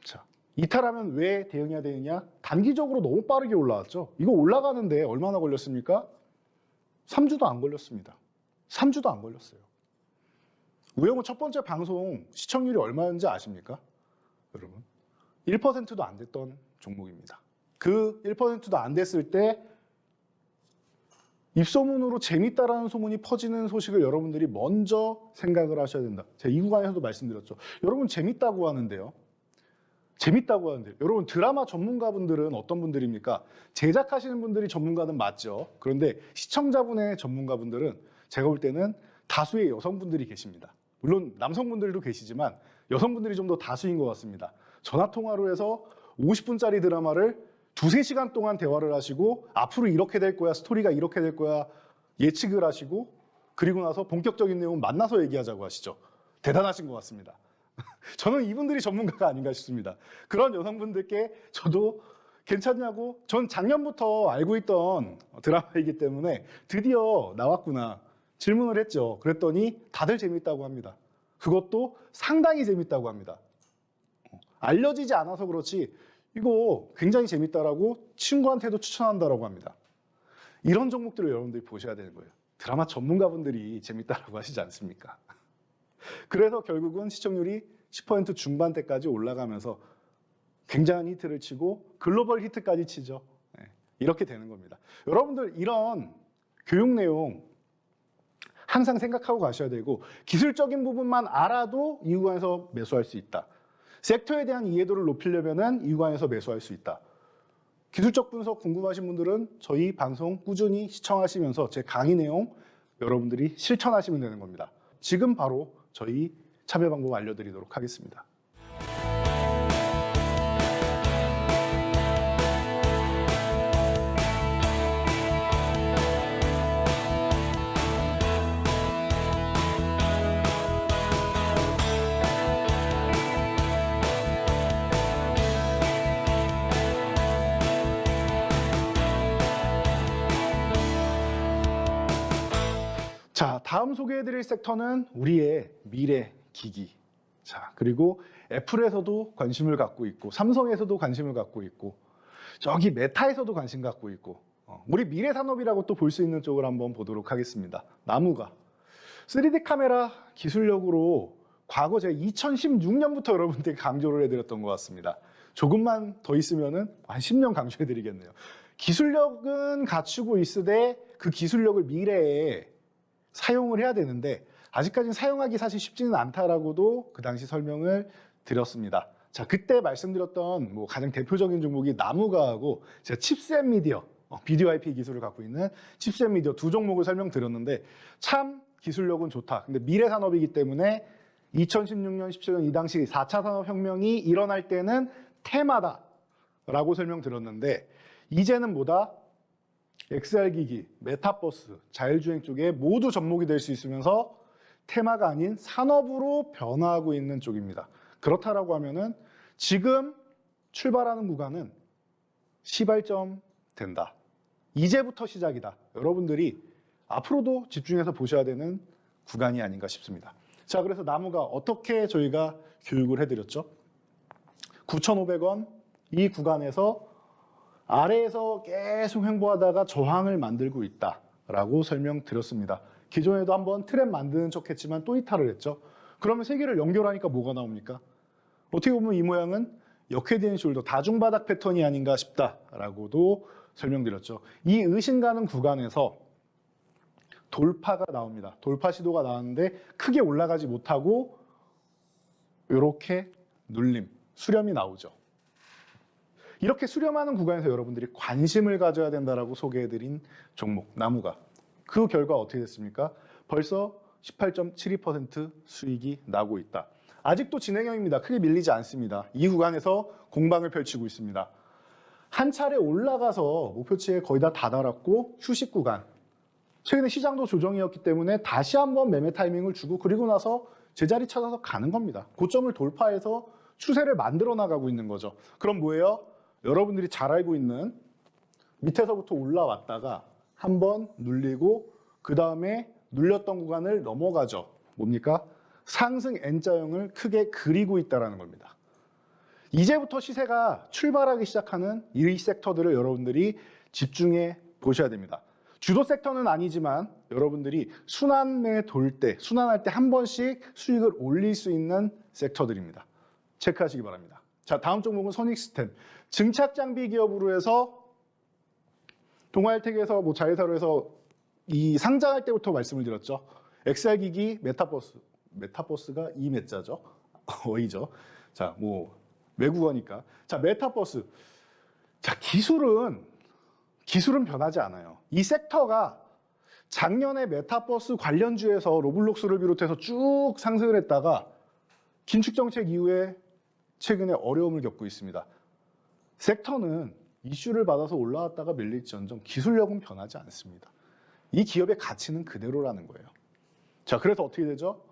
자, 이탈하면 왜 대응해야 되느냐? 단기적으로 너무 빠르게 올라왔죠. 이거 올라가는데 얼마나 걸렸습니까? 3주도 안 걸렸습니다. 3주도 안 걸렸어요. 우영우 첫 번째 방송 시청률이 얼마였는지 아십니까? 여러분, 1%도 안 됐던 종목입니다. 그 1%도 안 됐을 때 입소문으로 재밌다라는 소문이 퍼지는 소식을 여러분들이 먼저 생각을 하셔야 된다. 제가 이 구간에서도 말씀드렸죠. 여러분 재밌다고 하는데요. 재밌다고 하는데, 여러분 드라마 전문가분들은 어떤 분들입니까? 제작하시는 분들이 전문가는 맞죠. 그런데 시청자분의 전문가분들은 제가 볼 때는 다수의 여성분들이 계십니다. 물론 남성분들도 계시지만 여성분들이 좀 더 다수인 것 같습니다. 전화통화로 해서 50분짜리 드라마를 2-3시간 동안 대화를 하시고 앞으로 이렇게 될 거야, 스토리가 이렇게 될 거야 예측을 하시고, 그리고 나서 본격적인 내용 만나서 얘기하자고 하시죠. 대단하신 것 같습니다. 저는 이분들이 전문가가 아닌가 싶습니다. 그런 여성분들께 저도 괜찮냐고, 전 작년부터 알고 있던 드라마이기 때문에 드디어 나왔구나 질문을 했죠. 그랬더니 다들 재밌다고 합니다. 그것도 상당히 재밌다고 합니다. 알려지지 않아서 그렇지 이거 굉장히 재밌다라고 친구한테도 추천한다라고 합니다. 이런 종목들을 여러분들이 보셔야 되는 거예요. 드라마 전문가분들이 재밌다라고 하시지 않습니까? 그래서 결국은 시청률이 10% 중반대까지 올라가면서 굉장한 히트를 치고 글로벌 히트까지 치죠. 이렇게 되는 겁니다. 여러분들 이런 교육 내용 항상 생각하고 가셔야 되고 기술적인 부분만 알아도 이 구간에서 매수할 수 있다. 섹터에 대한 이해도를 높이려면 이 구간에서 매수할 수 있다. 기술적 분석 궁금하신 분들은 저희 방송 꾸준히 시청하시면서 제 강의 내용 여러분들이 실천하시면 되는 겁니다. 지금 바로 저희 참여 방법 알려드리도록 하겠습니다. 자, 다음 소개해드릴 섹터는 우리의 미래 기기. 자, 그리고 애플에서도 관심을 갖고 있고, 삼성에서도 관심을 갖고 있고, 저기 메타에서도 관심 갖고 있고, 우리 미래 산업이라고 또 볼 수 있는 쪽을 한번 보도록 하겠습니다. 나무가 3D 카메라 기술력으로 과거 제가 2016년부터 여러분들께 강조를 해드렸던 것 같습니다. 조금만 더 있으면은 한 10년 강조해드리겠네요. 기술력은 갖추고 있으되 그 기술력을 미래에 사용을 해야 되는데 아직까지는 사용하기 사실 쉽지는 않다라고도 그 당시 설명을 드렸습니다. 자, 그때 말씀드렸던 뭐 가장 대표적인 종목이 나무가하고 제가 칩셋 미디어, 비디오 IP 기술을 갖고 있는 칩셋 미디어 두 종목을 설명드렸는데 참 기술력은 좋다. 근데 미래 산업이기 때문에 2016년, 17년 이 당시 4차 산업혁명이 일어날 때는 테마다라고 설명드렸는데 이제는 뭐다? XR 기기, 메타버스, 자율주행 쪽에 모두 접목이 될 수 있으면서 테마가 아닌 산업으로 변화하고 있는 쪽입니다. 그렇다라고 하면은 지금 출발하는 구간은 시발점 된다. 이제부터 시작이다. 여러분들이 앞으로도 집중해서 보셔야 되는 구간이 아닌가 싶습니다. 자, 그래서 나무가 어떻게 저희가 교육을 해드렸죠? 9,500원 이 구간에서 아래에서 계속 횡보하다가 저항을 만들고 있다라고 설명드렸습니다. 기존에도 한번 트랩 만드는 척 했지만 또 이탈을 했죠. 그러면 세 개를 연결하니까 뭐가 나옵니까? 어떻게 보면 이 모양은 역헤드앤 숄더 다중바닥 패턴이 아닌가 싶다라고도 설명드렸죠. 이 의심 가는 구간에서 돌파가 나옵니다. 돌파 시도가 나왔는데 크게 올라가지 못하고 이렇게 눌림, 수렴이 나오죠. 이렇게 수렴하는 구간에서 여러분들이 관심을 가져야 된다라고 소개해드린 종목 나무가 그 결과 어떻게 됐습니까? 벌써 18.72% 수익이 나고 있다. 아직도 진행형입니다. 크게 밀리지 않습니다. 이 구간에서 공방을 펼치고 있습니다. 한 차례 올라가서 목표치에 거의 다 다다랐고 휴식 구간. 최근에 시장도 조정이었기 때문에 다시 한번 매매 타이밍을 주고 그리고 나서 제자리 찾아서 가는 겁니다. 고점을 돌파해서 추세를 만들어 나가고 있는 거죠. 그럼 뭐예요? 여러분들이 잘 알고 있는 밑에서부터 올라왔다가 한번 눌리고 그 다음에 눌렸던 구간을 넘어가죠. 뭡니까? 상승 N자형을 크게 그리고 있다는 겁니다. 이제부터 시세가 출발하기 시작하는 이 섹터들을 여러분들이 집중해 보셔야 됩니다. 주도 섹터는 아니지만 여러분들이 순환에 돌 때, 순환할 때 한 번씩 수익을 올릴 수 있는 섹터들입니다. 체크하시기 바랍니다. 자, 다음 종목은 선익스템. 증착장비 기업으로 해서 동아일텍에서 뭐 자회사로 해서 이 상장할 때부터 말씀을 드렸죠. XR 기기, 메타버스가 이 메자죠. 어이죠. 자, 뭐 외국어니까. 자, 메타버스. 자, 기술은 변하지 않아요. 이 섹터가 작년에 메타버스 관련주에서 로블록스를 비롯해서 쭉 상승을 했다가 긴축 정책 이후에 최근에 어려움을 겪고 있습니다. 섹터는 이슈를 받아서 올라왔다가 밀릴지언정 기술력은 변하지 않습니다. 이 기업의 가치는 그대로라는 거예요. 자, 그래서 어떻게 되죠?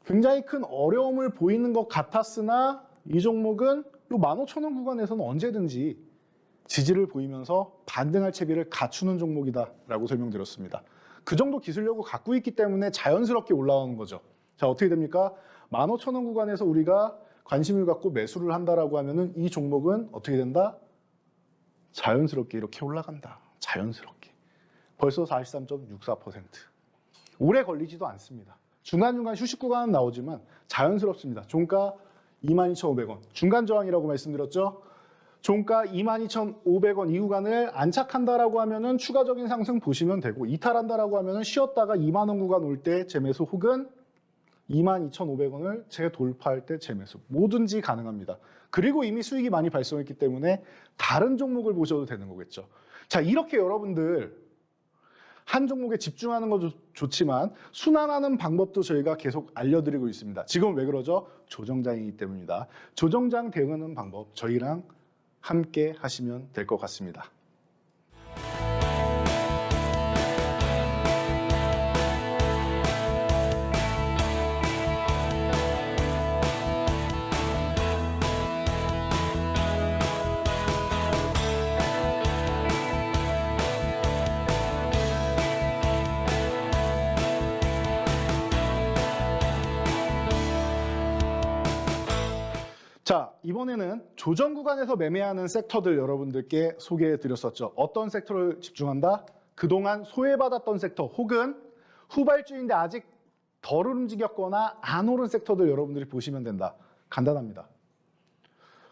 굉장히 큰 어려움을 보이는 것 같았으나 이 종목은 15,000원 구간에서는 언제든지 지지를 보이면서 반등할 채비를 갖추는 종목이다라고 설명드렸습니다. 그 정도 기술력을 갖고 있기 때문에 자연스럽게 올라오는 거죠. 자, 어떻게 됩니까? 15,000원 구간에서 우리가 관심을 갖고 매수를 한다라고 하면은 이 종목은 어떻게 된다? 자연스럽게 이렇게 올라간다. 자연스럽게. 벌써 43.64%. 오래 걸리지도 않습니다. 중간중간 휴식 구간은 나오지만 자연스럽습니다. 종가 22,500원. 중간 저항이라고 말씀드렸죠? 종가 22,500원 이 구간을 안착한다라고 하면은 추가적인 상승 보시면 되고, 이탈한다라고 하면은 쉬었다가 2만 원 구간 올 때 재매수, 혹은 22,500원을 재돌파할 때 재매수, 뭐든지 가능합니다. 그리고 이미 수익이 많이 발생했기 때문에 다른 종목을 보셔도 되는 거겠죠. 자, 이렇게 여러분들 한 종목에 집중하는 것도 좋지만 순환하는 방법도 저희가 계속 알려드리고 있습니다. 지금 왜 그러죠? 조정장이기 때문입니다. 조정장 대응하는 방법 저희랑 함께 하시면 될 것 같습니다. 자, 이번에는 조정 구간에서 매매하는 섹터들 여러분들께 소개해 드렸었죠. 어떤 섹터를 집중한다? 그동안 소외받았던 섹터, 혹은 후발주인데 아직 덜 움직였거나 안 오른 섹터들 여러분들이 보시면 된다. 간단합니다.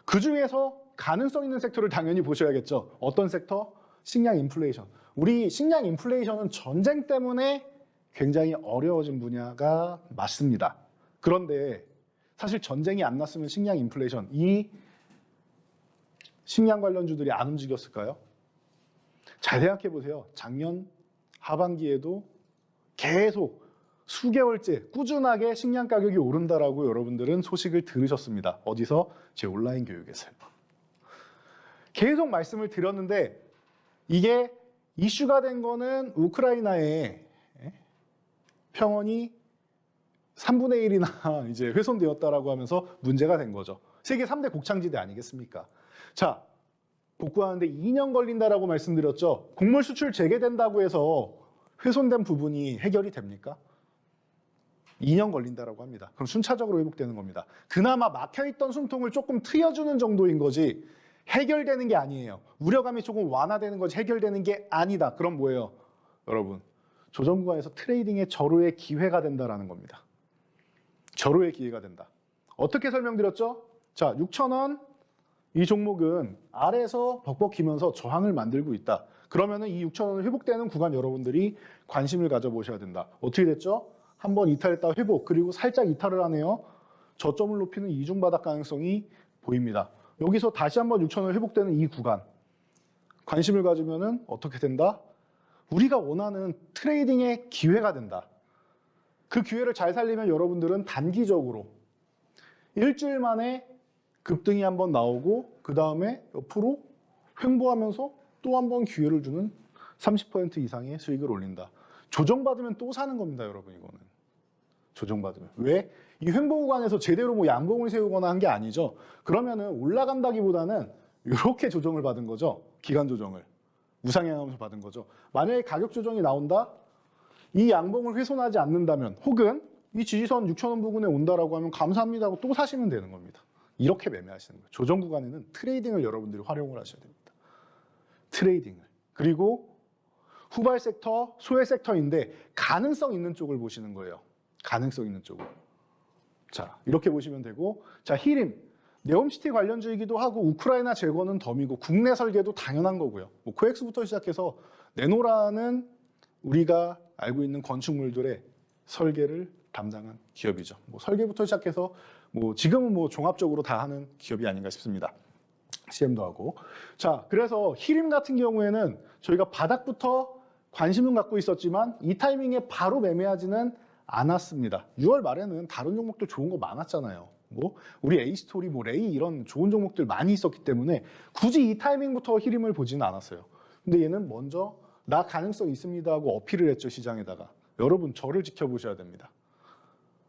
그 중에서 가능성 있는 섹터를 당연히 보셔야겠죠. 어떤 섹터? 식량 인플레이션. 우리 식량 인플레이션은 전쟁 때문에 굉장히 어려워진 분야가 맞습니다. 그런데 사실 전쟁이 안 났으면 식량 인플레이션, 이 식량 관련주들이 안 움직였을까요? 잘 생각해 보세요. 작년 하반기에도 계속 수개월째 꾸준하게 식량 가격이 오른다라고 여러분들은 소식을 들으셨습니다. 어디서? 제 온라인 교육에서요. 계속 말씀을 드렸는데, 이게 이슈가 된 거는 우크라이나의 평원이 3분의 1이나 이제 훼손되었다라고 하면서 문제가 된 거죠. 세계 3대 곡창지대 아니겠습니까? 자, 복구하는데 2년 걸린다라고 말씀드렸죠. 곡물 수출 재개된다고 해서 훼손된 부분이 해결이 됩니까? 2년 걸린다라고 합니다. 그럼 순차적으로 회복되는 겁니다. 그나마 막혀있던 숨통을 조금 트여주는 정도인 거지 해결되는 게 아니에요. 우려감이 조금 완화되는 거지 해결되는 게 아니다. 그럼 뭐예요? 여러분, 조정 구간에서 트레이딩의 절호의 기회가 된다라는 겁니다. 절호의 기회가 된다. 어떻게 설명드렸죠? 자, 6,000원 이 종목은 아래에서 벅벅이면서 저항을 만들고 있다. 그러면은 이 6,000원을 회복되는 구간 여러분들이 관심을 가져보셔야 된다. 어떻게 됐죠? 한번 이탈했다 회복, 그리고 살짝 이탈을 하네요. 저점을 높이는 이중 바닥 가능성이 보입니다. 여기서 다시 한번 6,000원 회복되는 이 구간 관심을 가지면은 어떻게 된다? 우리가 원하는 트레이딩의 기회가 된다. 그 기회를 잘 살리면 여러분들은 단기적으로 일주일 만에 급등이 한번 나오고 그 다음에 옆으로 횡보하면서 또 한번 기회를 주는 30% 이상의 수익을 올린다. 조정받으면 또 사는 겁니다, 여러분. 이거는 조정받으면. 왜? 이 횡보 구간에서 제대로 뭐 양봉을 세우거나 한 게 아니죠. 그러면은 올라간다기보다는 이렇게 조정을 받은 거죠. 기간 조정을 우상향하면서 받은 거죠. 만약에 가격 조정이 나온다, 이 양봉을 훼손하지 않는다면, 혹은 이 지지선 6,000원 부근에 온다라고 하면 감사합니다 하고 또 사시면 되는 겁니다. 이렇게 매매하시는 거예요. 조정 구간에는 트레이딩을 여러분들이 활용을 하셔야 됩니다. 트레이딩을. 그리고 후발 섹터, 소외 섹터인데 가능성 있는 쪽을 보시는 거예요. 가능성 있는 쪽을. 자, 이렇게 보시면 되고, 자, 히림. 네옴시티 관련주이기도 하고 우크라이나 재건은 덤이고 국내 설계도 당연한 거고요. 뭐 코엑스부터 시작해서 네노라는 우리가 알고 있는 건축물들의 설계를 담당한 기업이죠. 뭐 설계부터 시작해서 뭐 지금은 뭐 종합적으로 다 하는 기업이 아닌가 싶습니다. CM도 하고. 자, 그래서 히림 같은 경우에는 저희가 바닥부터 관심은 갖고 있었지만 이 타이밍에 바로 매매하지는 않았습니다. 6월 말에는 다른 종목들 좋은 거 많았잖아요. 뭐 우리 A스토리, 뭐 레이 이런 좋은 종목들 많이 있었기 때문에 굳이 이 타이밍부터 히림을 보지는 않았어요. 근데 얘는 먼저 나 가능성 있습니다 하고 어필을 했죠, 시장에다가. 여러분, 저를 지켜보셔야 됩니다.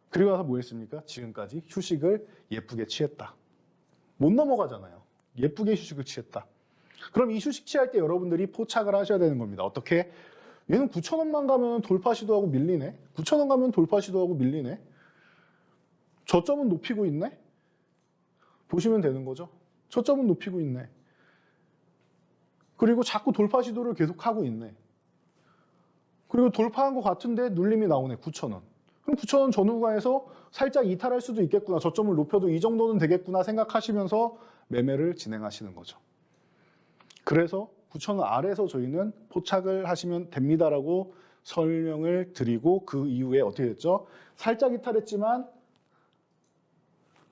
그리고 나서 뭐 했습니까? 지금까지 휴식을 예쁘게 취했다. 못 넘어가잖아요. 예쁘게 휴식을 취했다. 그럼 이 휴식 취할 때 여러분들이 포착을 하셔야 되는 겁니다. 어떻게? 얘는 9,000원만 가면 돌파 시도하고 밀리네. 9,000원 가면 돌파 시도하고 밀리네. 저점은 높이고 있네. 보시면 되는 거죠. 저점은 높이고 있네. 그리고 자꾸 돌파 시도를 계속하고 있네. 그리고 돌파한 것 같은데 눌림이 나오네. 9,000원. 그럼 9,000원 전후 구간에서 살짝 이탈할 수도 있겠구나. 저점을 높여도 이 정도는 되겠구나 생각하시면서 매매를 진행하시는 거죠. 그래서 9,000원 아래에서 저희는 포착을 하시면 됩니다라고 설명을 드리고 그 이후에 어떻게 됐죠? 살짝 이탈했지만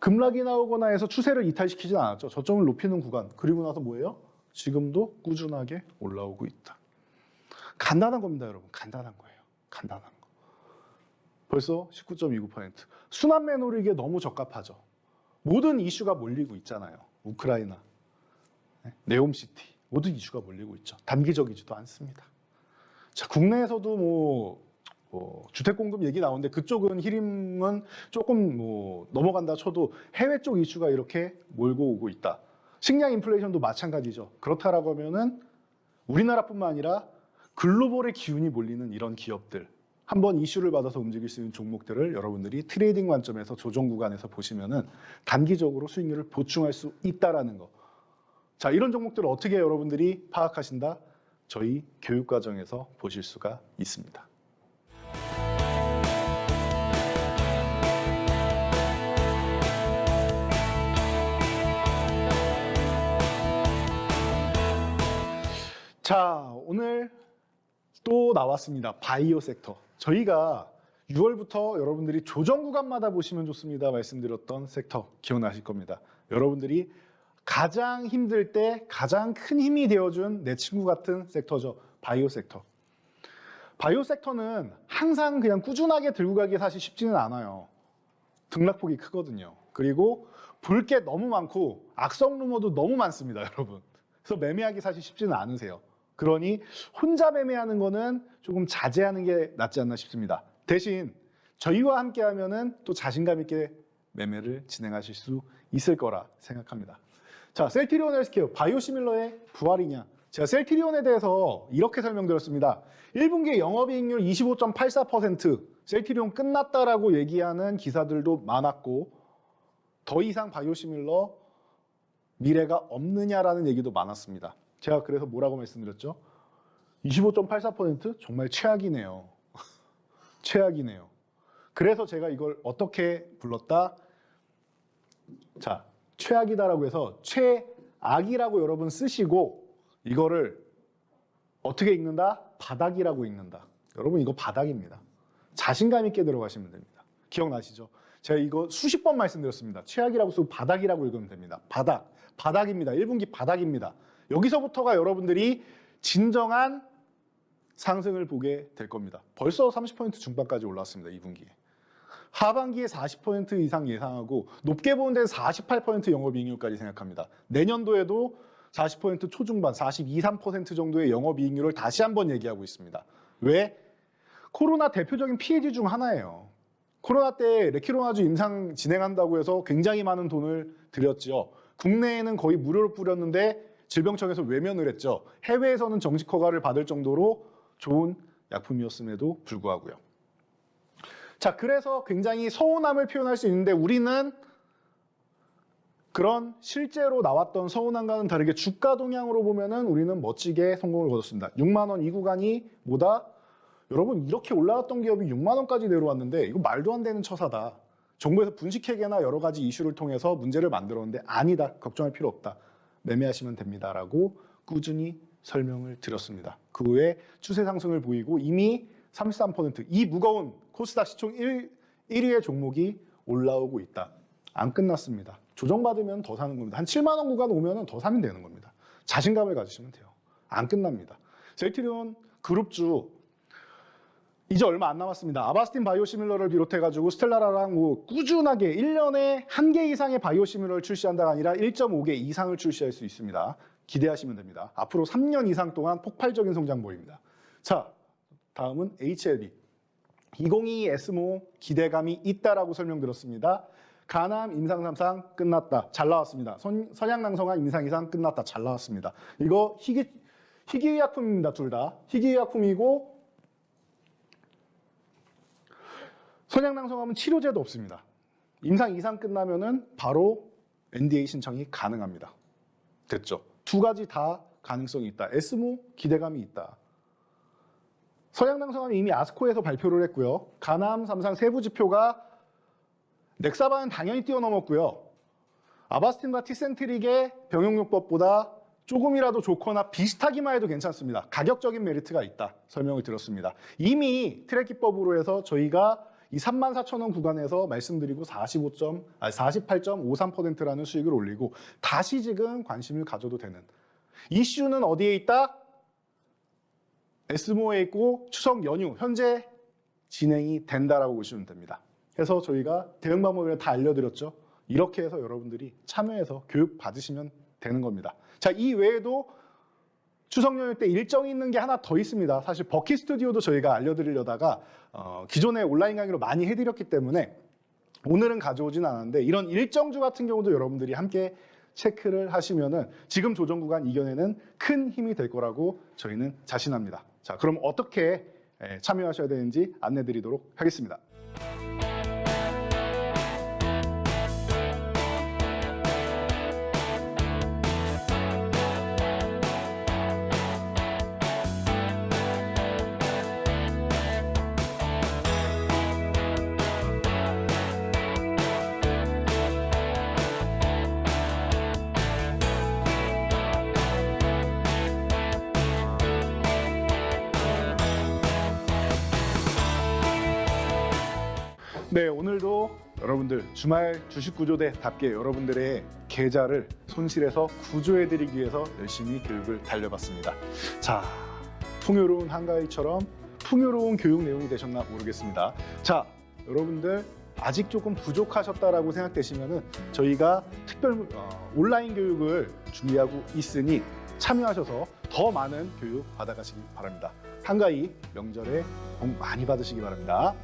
급락이 나오거나 해서 추세를 이탈시키진 않았죠. 저점을 높이는 구간. 그리고 나서 뭐예요? 지금도 꾸준하게 올라오고 있다. 간단한 겁니다, 여러분. 간단한 거예요. 간단한 거. 벌써 19.29%. 순환 매노리기에 너무 적합하죠. 모든 이슈가 몰리고 있잖아요. 우크라이나, 네옴시티, 모든 이슈가 몰리고 있죠. 단기적이지도 않습니다. 자, 국내에서도 주택 공급 얘기 나오는데 그쪽은 히림은 조금 넘어간다 쳐도 해외 쪽 이슈가 이렇게 몰고 오고 있다. 식량 인플레이션도 마찬가지죠. 그렇다라고 하면은 우리나라뿐만 아니라 글로벌의 기운이 몰리는 이런 기업들, 한번 이슈를 받아서 움직일 수 있는 종목들을 여러분들이 트레이딩 관점에서 조정 구간에서 보시면은 단기적으로 수익률을 보충할 수 있다라는 거. 자, 이런 종목들을 어떻게 여러분들이 파악하신다? 저희 교육 과정에서 보실 수가 있습니다. 자, 오늘 또 나왔습니다. 바이오 섹터. 저희가 6월부터 여러분들이 조정 구간마다 보시면 좋습니다 말씀드렸던 섹터 기억나실 겁니다. 여러분들이 가장 힘들 때 가장 큰 힘이 되어준 내 친구 같은 섹터죠. 바이오 섹터. 바이오 섹터는 항상 그냥 꾸준하게 들고 가기 사실 쉽지는 않아요. 등락폭이 크거든요. 그리고 볼 게 너무 많고 악성 루머도 너무 많습니다, 여러분. 그래서 매매하기 사실 쉽지는 않으세요. 그러니 혼자 매매하는 거는 조금 자제하는 게 낫지 않나 싶습니다. 대신 저희와 함께 하면은 또 자신감 있게 매매를 진행하실 수 있을 거라 생각합니다. 자, 셀트리온 헬스케어, 바이오시밀러의 부활이냐? 제가 셀트리온에 대해서 이렇게 설명드렸습니다. 1분기 영업이익률 25.84%, 셀트리온 끝났다라고 얘기하는 기사들도 많았고 더 이상 바이오시밀러 미래가 없느냐라는 얘기도 많았습니다. 제가 그래서 뭐라고 말씀드렸죠? 25.84% 정말 최악이네요. 최악이네요. 그래서 제가 이걸 어떻게 불렀다? 자, 최악이다라고 해서 최악이라고 여러분 쓰시고 이거를 어떻게 읽는다? 바닥이라고 읽는다. 여러분 이거 바닥입니다. 자신감 있게 들어가시면 됩니다. 기억나시죠? 제가 이거 수십 번 말씀드렸습니다. 최악이라고 쓰고 바닥이라고 읽으면 됩니다. 바닥, 바닥입니다. 1분기 바닥입니다. 여기서부터가 여러분들이 진정한 상승을 보게 될 겁니다. 벌써 30% 중반까지 올랐습니다. 2분기에. 하반기에 40% 이상 예상하고 높게 보는 데는 48% 영업이익률까지 생각합니다. 내년도에도 40% 초중반, 42, 3% 정도의 영업이익률을 다시 한번 얘기하고 있습니다. 왜? 코로나 대표적인 피해지 중 하나예요. 코로나 때 레키로나주 임상 진행한다고 해서 굉장히 많은 돈을 들였죠. 국내에는 거의 무료로 뿌렸는데 질병청에서 외면을 했죠. 해외에서는 정식 허가를 받을 정도로 좋은 약품이었음에도 불구하고요. 자, 그래서 굉장히 서운함을 표현할 수 있는데 우리는 그런 실제로 나왔던 서운함과는 다르게 주가 동향으로 보면은 우리는 멋지게 성공을 거뒀습니다. 6만 원 이 구간이 뭐다? 여러분 이렇게 올라왔던 기업이 6만 원까지 내려왔는데 이거 말도 안 되는 처사다. 정부에서 분식회계나 여러 가지 이슈를 통해서 문제를 만들었는데 아니다. 걱정할 필요 없다. 매매하시면 됩니다라고 꾸준히 설명을 드렸습니다. 그 후에 추세 상승을 보이고 이미 33% 이 무거운 코스닥 시총 1위의 종목이 올라오고 있다. 안 끝났습니다. 조정받으면 더 사는 겁니다. 한 7만 원 구간 오면 더 사면 되는 겁니다. 자신감을 가지시면 돼요. 안 끝납니다. 셀트리온 그룹주 이제 얼마 안 남았습니다. 아바스틴 바이오시밀러를 비롯해가지고 스텔라라랑 꾸준하게 1년에 1개 이상의 바이오시밀러를 출시한다가 아니라 1.5개 이상을 출시할 수 있습니다. 기대하시면 됩니다. 앞으로 3년 이상 동안 폭발적인 성장 보입니다. 자, 다음은 HLB. 2022 에스모 기대감이 있다라고 설명드렸습니다. 가남 임상 3상 끝났다. 잘 나왔습니다. 선양낭성화 임상 2상 끝났다. 잘 나왔습니다. 이거 희귀의약품입니다. 둘 다. 희귀의약품이고 선양낭성하면 치료제도 없습니다. 임상 2상 끝나면은 바로 NDA 신청이 가능합니다. 됐죠? 두 가지 다 가능성이 있다. 에스모 기대감이 있다. 선양낭성하면 이미 아스코에서 발표를 했고요. 가남 3상 세부 지표가 넥사반은 당연히 뛰어넘었고요. 아바스틴과 티센트릭의 병용요법보다 조금이라도 좋거나 비슷하기만 해도 괜찮습니다. 가격적인 메리트가 있다 설명을 드렸습니다. 이미 트랙기법으로 해서 저희가 이 34,000원 구간에서 말씀드리고 48.53%라는 수익을 올리고 다시 지금 관심을 가져도 되는 이슈는 어디에 있다? 에스모에 있고 추석 연휴 현재 진행이 된다라고 보시면 됩니다. 그래서 저희가 대응 방법을 다 알려드렸죠. 이렇게 해서 여러분들이 참여해서 교육 받으시면 되는 겁니다. 자, 이 외에도 추석 연휴 때 일정이 있는 게 하나 더 있습니다. 사실 버킷 스튜디오도 저희가 알려드리려다가 기존에 온라인 강의로 많이 해드렸기 때문에 오늘은 가져오진 않았는데 이런 일정주 같은 경우도 여러분들이 함께 체크를 하시면은 지금 조정 구간 이겨내는 큰 힘이 될 거라고 저희는 자신합니다. 자, 그럼 어떻게 참여하셔야 되는지 안내드리도록 하겠습니다. 네, 오늘도 여러분들 주말 주식구조대답게 여러분들의 계좌를 손실에서 구조해드리기 위해서 열심히 교육을 달려봤습니다. 자, 풍요로운 한가위처럼 풍요로운 교육 내용이 되셨나 모르겠습니다. 자, 여러분들 아직 조금 부족하셨다라고 생각되시면은 저희가 특별 온라인 교육을 준비하고 있으니 참여하셔서 더 많은 교육 받아가시기 바랍니다. 한가위 명절에 복 많이 받으시기 바랍니다.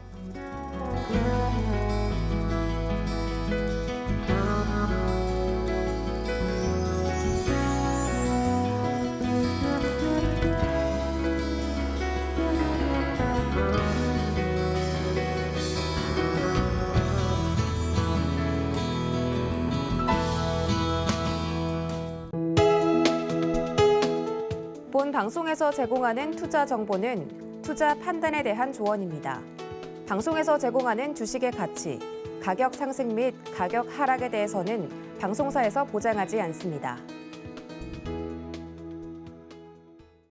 본 방송에서 제공하는 투자 정보는 투자 판단에 대한 조언입니다. 방송에서 제공하는 주식의 가치, 가격 상승 및 가격 하락에 대해서는 방송사에서 보장하지 않습니다.